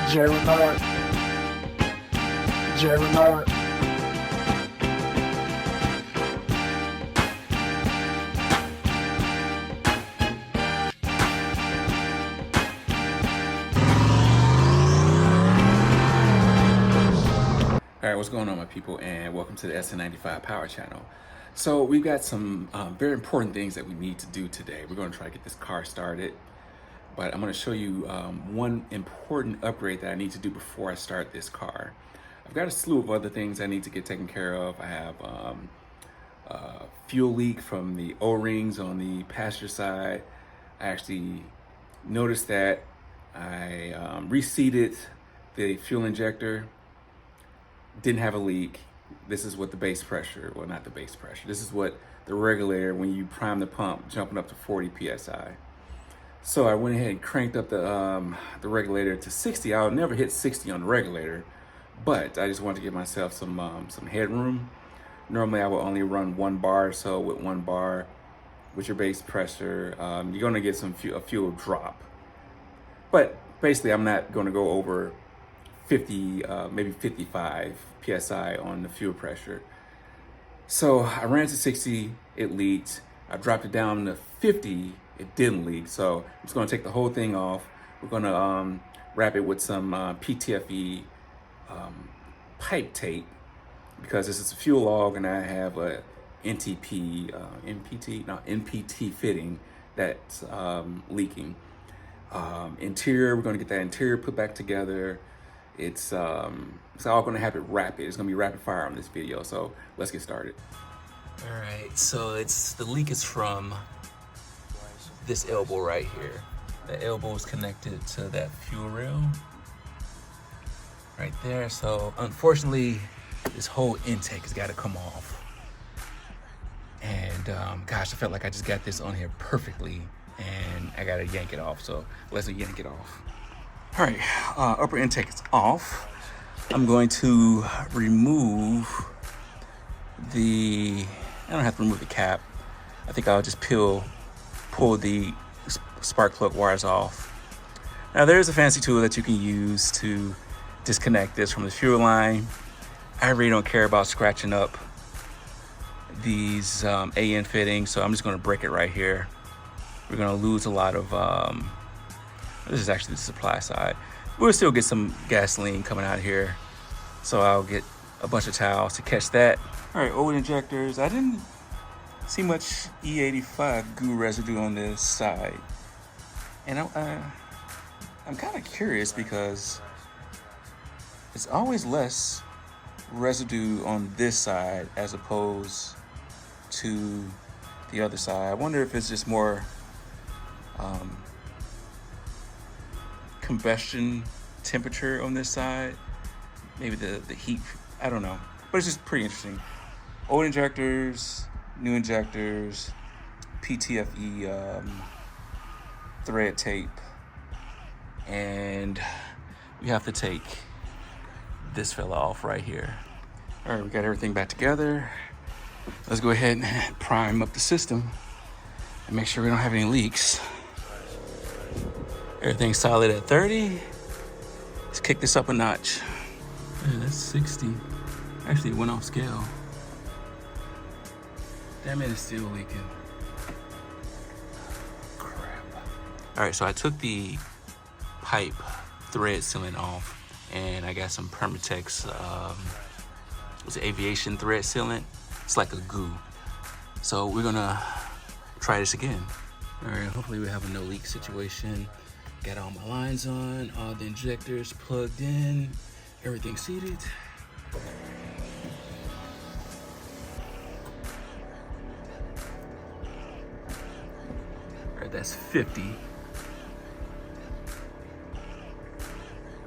J-Renard. J-Renard. All right, what's going on, my people, and welcome to the Sn95 Power Channel. So we've got some very important things that we need to do today. We're going to try to get this car started, but I'm going to show you one important upgrade that I need to do before I start this car. I've got a slew of other things I need to get taken care of. I have fuel leak from the O-rings on the passenger side. I actually noticed that. I reseated the fuel injector. Didn't have a leak. This is what the base pressure, well, not the base pressure, this is what the regulator, when you prime the pump, jumping up to 40 psi. So I went ahead and cranked up the regulator to 60. I'll never hit 60 on the regulator, but I just wanted to give myself some headroom. Normally I will only run 1 bar, so with 1 bar with your base pressure, you're gonna get a fuel drop. But basically I'm not gonna go over 50, maybe 55 psi on the fuel pressure. So I ran to 60, it leaked. I dropped it down to 50, it didn't leak. So I'm just gonna take the whole thing off. We're gonna wrap it with some PTFE pipe tape, because this is a fuel log and I have a NPT fitting that's leaking. Interior, we're gonna get that interior put back together. It's all gonna happen rapid. It's gonna be rapid fire on this video. So let's get started. All right, so the leak is from this elbow right here. The elbow is connected to that fuel rail right there. So unfortunately, this whole intake has got to come off. And gosh, I felt like I just got this on here perfectly, and I gotta yank it off. So let's yank it off. All right, upper intake is off. I'm going to remove I don't have to remove the cap. I think I'll just pull the spark plug wires off. Now there's a fancy tool that you can use to disconnect this from the fuel line. I really don't care about scratching up these AN fittings, so I'm just gonna break it right here. We're gonna lose a lot of, this is actually the supply side. We'll still get some gasoline coming out of here. So I'll get a bunch of towels to catch that. All right, oil injectors. I didn't see much E85 goo residue on this side. And I'm kind of curious because it's always less residue on this side as opposed to the other side. I wonder if it's just more combustion temperature on this side, maybe the heat, I don't know, but it's just pretty interesting. Old injectors, new injectors, PTFE thread tape, and we have to take this fella off right here. All right, we got everything back together. Let's go ahead and prime up the system and make sure we don't have any leaks. Everything's solid at 30. Let's kick this up a notch. Yeah, that's 60. Actually, it went off scale. Damn it, it's still leaking. Crap. All right, so I took the pipe thread sealant off, and I got some Permatex, it's aviation thread sealant. It's like a goo. So we're gonna try this again. All right, hopefully we have a no leak situation. Got all my lines on, all the injectors plugged in, everything seated. All right, that's 50.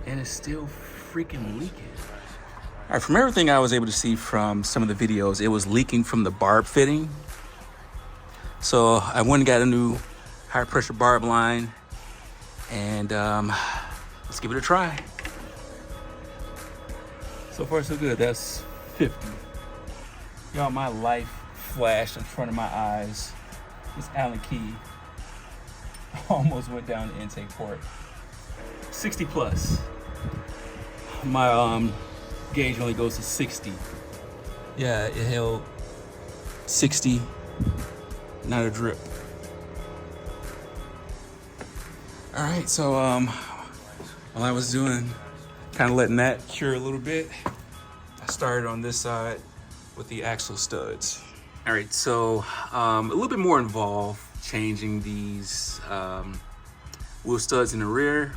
And it's still freaking leaking. All right, from everything I was able to see from some of the videos, it was leaking from the barb fitting. So I went and got a new high pressure barb line, and let's give it a try. So far so good. That's 50. Y'all, my life flashed in front of my eyes. This Allen key almost went down the intake port. 60 plus. my gauge only goes to 60. Yeah, it held 60, not a drip. All right, so while I was kind of letting that cure a little bit, I started on this side with the axle studs. All right, so a little bit more involved changing these wheel studs in the rear.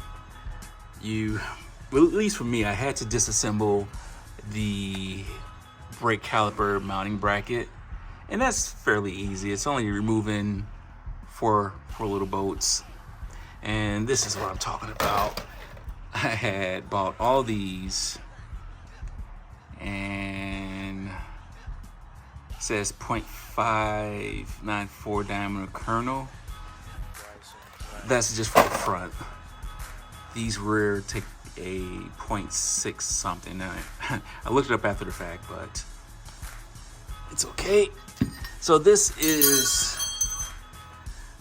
Well, at least for me, I had to disassemble the brake caliper mounting bracket, and that's fairly easy. It's only removing four little bolts, and this is what I'm talking about. I had bought all these, and it says 0.594 diameter kernel. That's just for the front. These rear take a 0.6 something. Now, I looked it up after the fact, but it's okay. So this is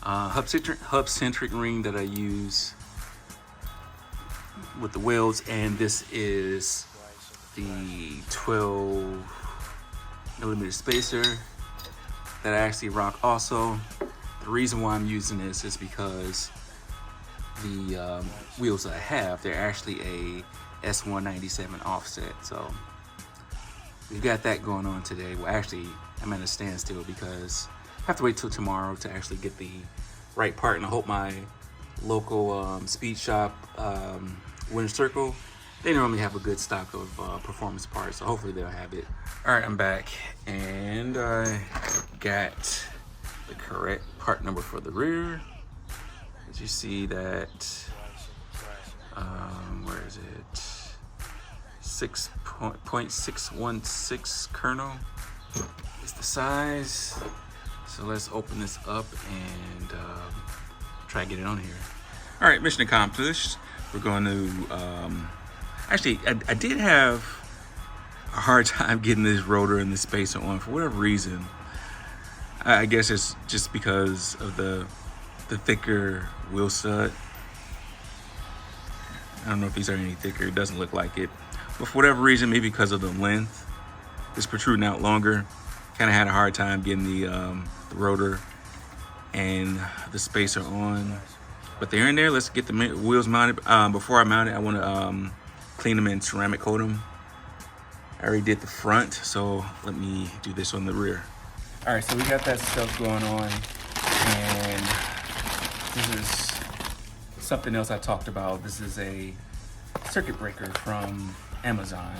hub-centric ring that I use with the wheels, and this is the 12mm spacer that I actually rock also. The reason why I'm using this is because the wheels that I have, they're actually a Sn97 offset. So we've got that going on today. Well, actually, I'm at a standstill because I have to wait till tomorrow to actually get the right part, and I hope my local speed shop, Winter Circle, they normally have a good stock of performance parts, so hopefully they'll have it. All right, I'm back, and I got the correct part number for the rear. As you see that, where is it? 6.616 kernel is the size. So let's open this up and try to get it on here. All right, mission accomplished. We're going to, actually, I did have a hard time getting this rotor and the spacer on for whatever reason. I guess it's just because of the thicker wheel stud. I don't know if these are any thicker. It doesn't look like it. But for whatever reason, maybe because of the length, it's protruding out longer. Kind of had a hard time getting the rotor and the spacer on. But they're in there. Let's get the wheels mounted. Before I mount it, I want to clean them and ceramic coat them. I already did the front, so let me do this on the rear. All right, so we got that stuff going on, and this is something else I talked about. This is a circuit breaker from Amazon.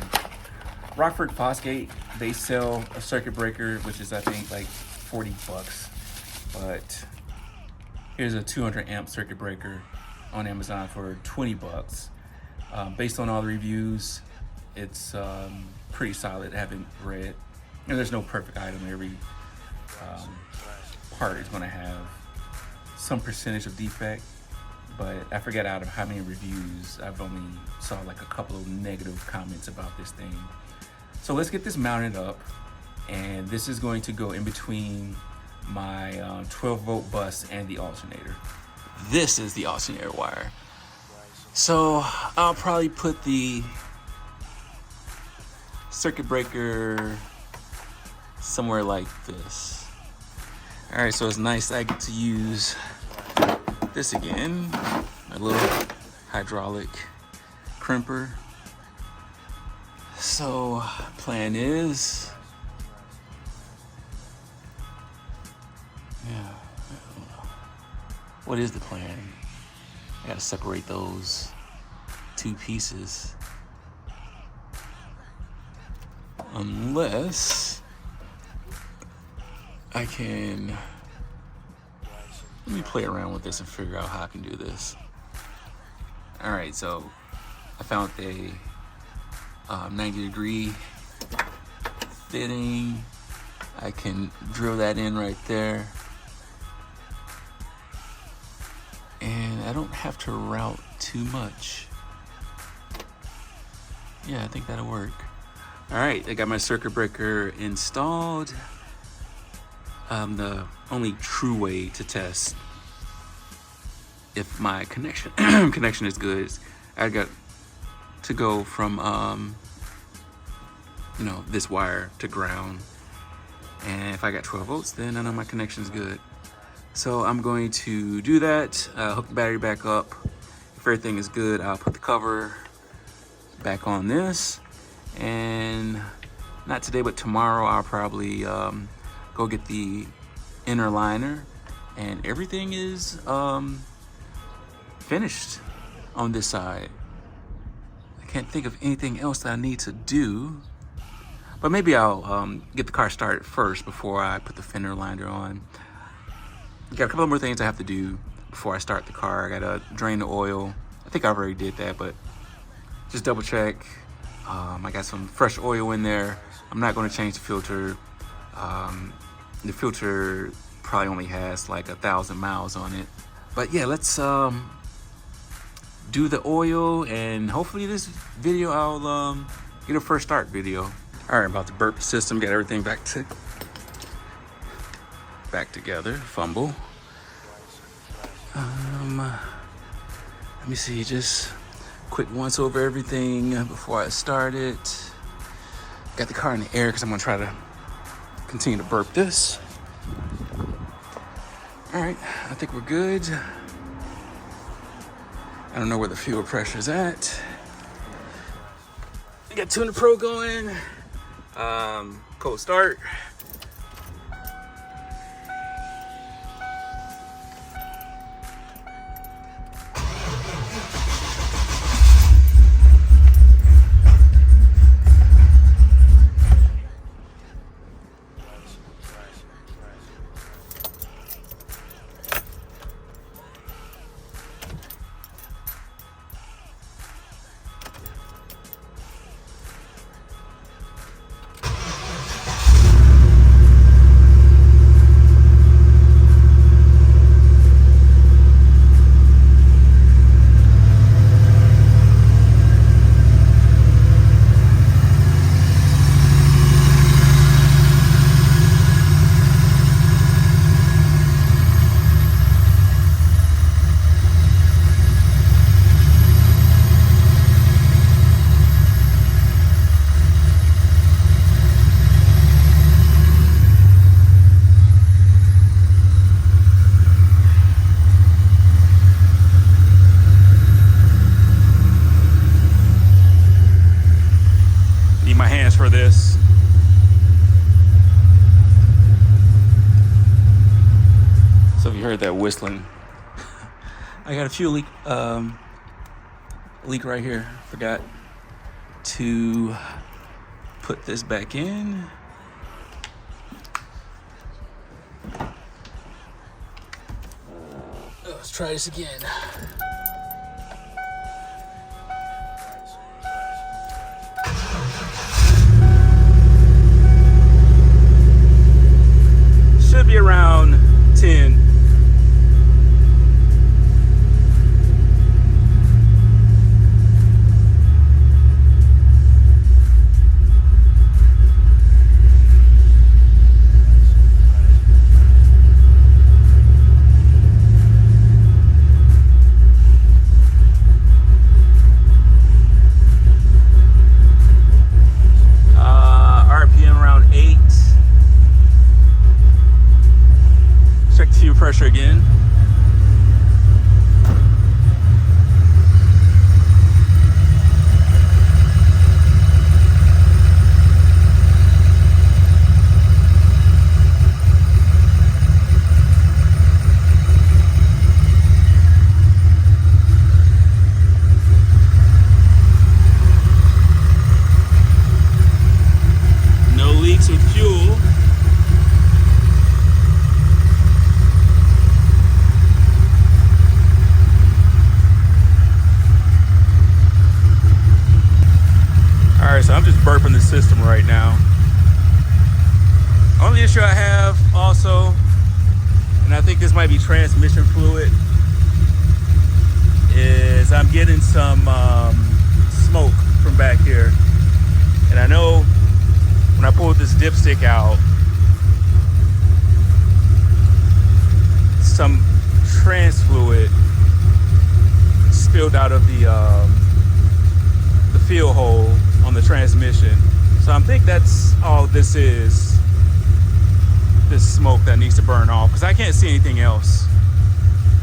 Rockford Fosgate, they sell a circuit breaker, which is I think like 40 bucks. But here's a 200 amp circuit breaker on Amazon for 20 bucks. Based on all the reviews, it's pretty solid. I haven't read, and there's no perfect item. Every part is gonna have some percentage of defect, but I forget out of how many reviews. I've only saw like a couple of negative comments about this thing. So let's get this mounted up, and this is going to go in between my 12-volt bus and the alternator. This is the alternator wire. So I'll probably put the circuit breaker somewhere like this. All right, so it's nice I get to use this again, a little hydraulic crimper. So plan is, I don't know. What is the plan? I gotta separate those two pieces. Unless I can, let me play around with this and figure out how I can do this. All right, so I found a 90-degree fitting. I can drill that in right there. And I don't have to route too much. Yeah, I think that'll work. All right, I got my circuit breaker installed. The only true way to test if my connection is good is I got to go from you know, this wire to ground. And if I got 12 volts, then I know my connection's good. So I'm going to do that, hook the battery back up. If everything is good, I'll put the cover back on this. And not today, but tomorrow, I'll probably go get the inner liner. And everything is finished on this side. I can't think of anything else that I need to do. But maybe I'll get the car started first before I put the fender liner on. Got a couple more things I have to do before I start the car. I gotta drain the oil. I think I already did that, but just double check. I got some fresh oil in there. I'm not gonna change the filter. The filter probably only has like 1,000 miles on it. But yeah, let's do the oil, and hopefully this video I'll get a first start video. All right, about to burp the system, get everything back together, fumble. Let me see, just quick once over everything before I start it. Got the car in the air because I'm gonna try to continue to burp this. All right, I think we're good. I don't know where the fuel pressure is at. We got Tuner Pro going. Cold start. For this. So if you heard that whistling, I got a fuel leak right here. Forgot to put this back in. Let's try this again. Should be around 10. RPM around 8. Check the fuel pressure again. No leaks with fuel. Alright, so I'm just burping the system right now. Only issue I have also, and I think this might be transmission fluid, is I'm getting some smoke from back here. And I know when I pulled this dipstick out, some trans fluid spilled out of the fill hole on the transmission. So I think that's all this is. This smoke that needs to burn off, because I can't see anything else.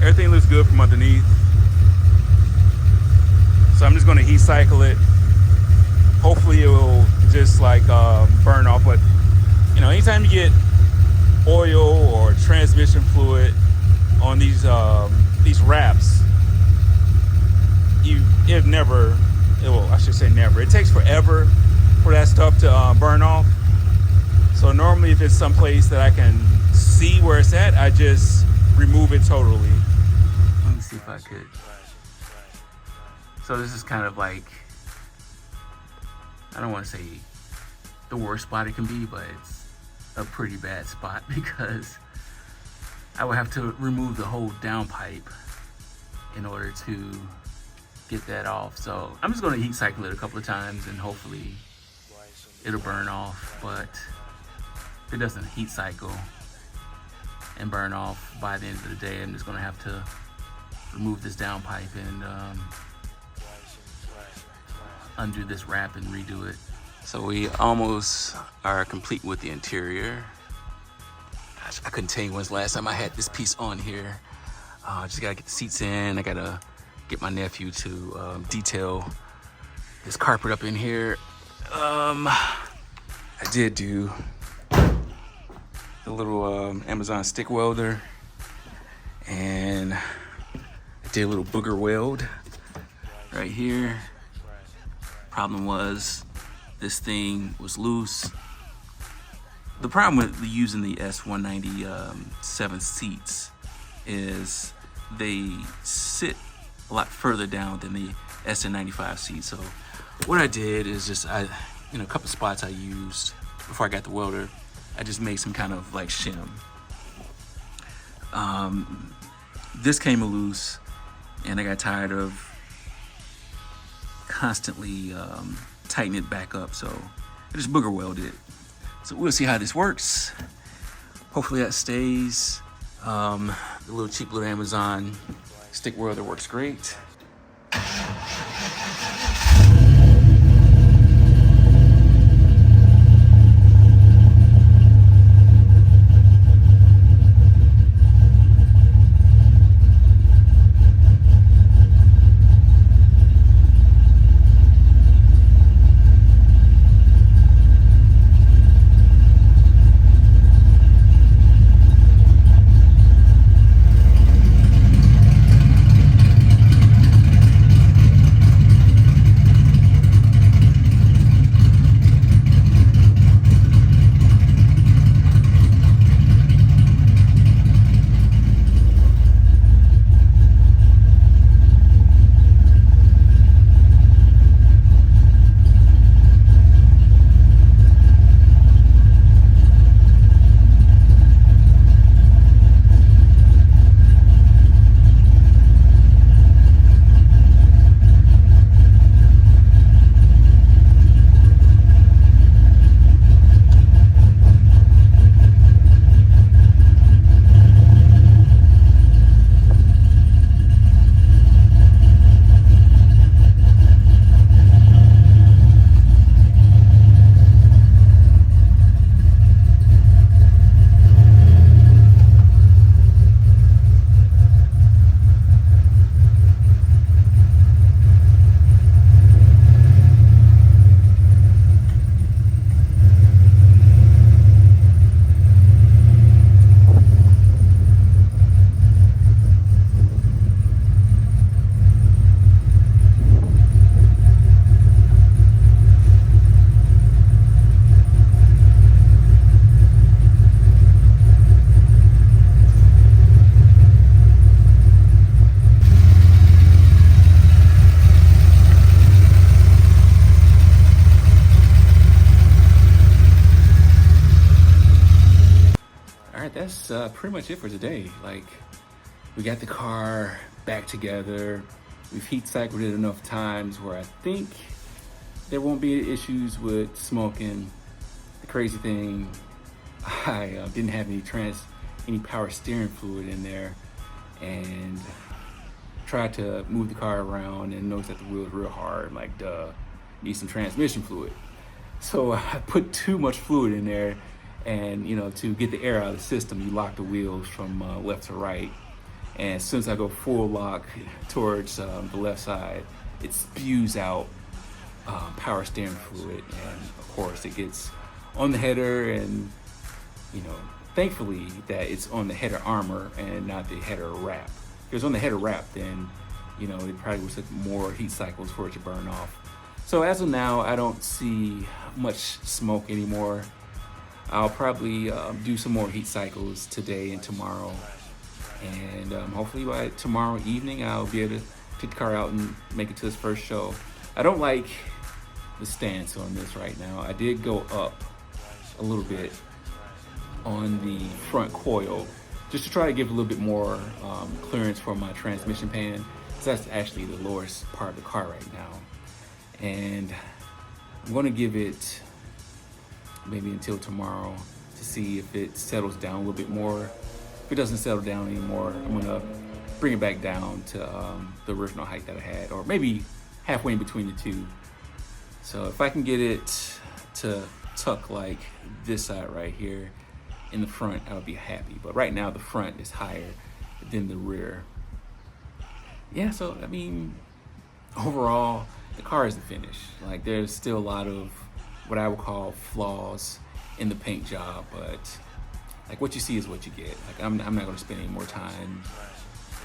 Everything looks good from underneath. So I'm just going to heat cycle it. Hopefully it will just like burn off. But you know, anytime you get oil or transmission fluid on these wraps, I should say never. It takes forever for that stuff to burn off. So normally if it's someplace that I can see where it's at, I just remove it totally. Let me see if I could. So this is kind of like, I don't want to say the worst spot it can be, but it's a pretty bad spot because I would have to remove the whole downpipe in order to get that off. So I'm just going to heat cycle it a couple of times and hopefully it'll burn off. But if it doesn't heat cycle and burn off by the end of the day, I'm just going to have to remove this downpipe and undo this wrap and redo it. So we almost are complete with the interior. Gosh, I couldn't tell you when's the last time I had this piece on here. Just gotta get the seats in. I gotta get my nephew to detail this carpet up in here. I did do the little Amazon stick welder, and I did a little booger weld right here. Problem was, this thing was loose. The problem with using the S197 seats is they sit a lot further down than the Sn95 seats. So what I did is just, a couple spots I used before I got the welder, I just made some kind of like shim. This came loose and I got tired of constantly tightening it back up, so I just booger welded it. So we'll see how this works. Hopefully that stays. The little cheap little Amazon stick welder works great. That's pretty much it for today. Like, we got the car back together. We've heat cycled it enough times where I think there won't be issues with smoking. The crazy thing, I didn't have any power steering fluid in there, and tried to move the car around and noticed that the wheel was real hard. I'm like, duh. need some transmission fluid. So I put too much fluid in there, and to get the air out of the system, you lock the wheels from left to right. And since I go full lock towards the left side, it spews out power steering fluid, and of course it gets on the header, and thankfully that it's on the header armor and not the header wrap. If it was on the header wrap, then it probably would take more heat cycles for it to burn off. So as of now, I don't see much smoke anymore. I'll probably do some more heat cycles today and tomorrow, and hopefully by tomorrow evening I'll be able to take the car out and make it to this first show. I don't like the stance on this right now. I did go up a little bit on the front coil just to try to give a little bit more clearance for my transmission pan, because that's actually the lowest part of the car right now. And I'm going to give it maybe until tomorrow to see if it settles down a little bit more. If it doesn't settle down anymore, I'm going to bring it back down to the original height that I had, or maybe halfway in between the two. So if I can get it to tuck like this side right here in the front, I would be happy. But right now the front is higher than the rear. Yeah, so I mean, overall, the car isn't finished. Like, there's still a lot of what I would call flaws in the paint job, but like, what you see is what you get. Like, I'm not going to spend any more time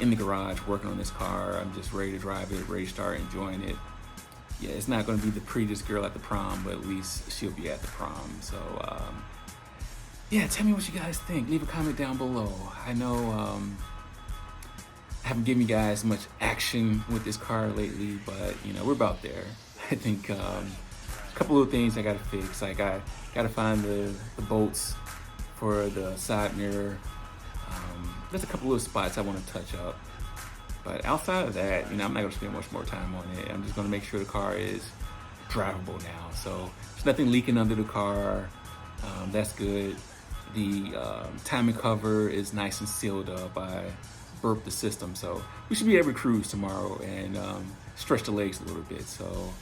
in the garage working on this car. I'm just ready to drive it, ready to start enjoying it. Yeah, it's not going to be the prettiest girl at the prom, but at least she'll be at the prom. So yeah, tell me what you guys think. Leave a comment down below. I know I haven't given you guys much action with this car lately, but we're about there. I think a couple of things I gotta fix. Like, I gotta find the bolts for the side mirror. There's a couple of spots I want to touch up, but outside of that, I'm not gonna spend much more time on it. I'm just gonna make sure the car is drivable now. So there's nothing leaking under the car. That's good. The timing cover is nice and sealed up. I burped the system, so we should be able to cruise tomorrow and stretch the legs a little bit. So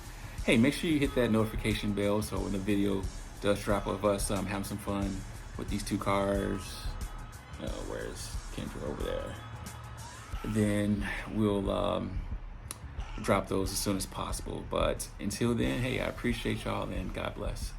hey, make sure you hit that notification bell so when the video does drop of us having some fun with these two cars. Where's Kendra? Over there. Then we'll drop those as soon as possible. But until then, hey, I appreciate y'all, and God bless.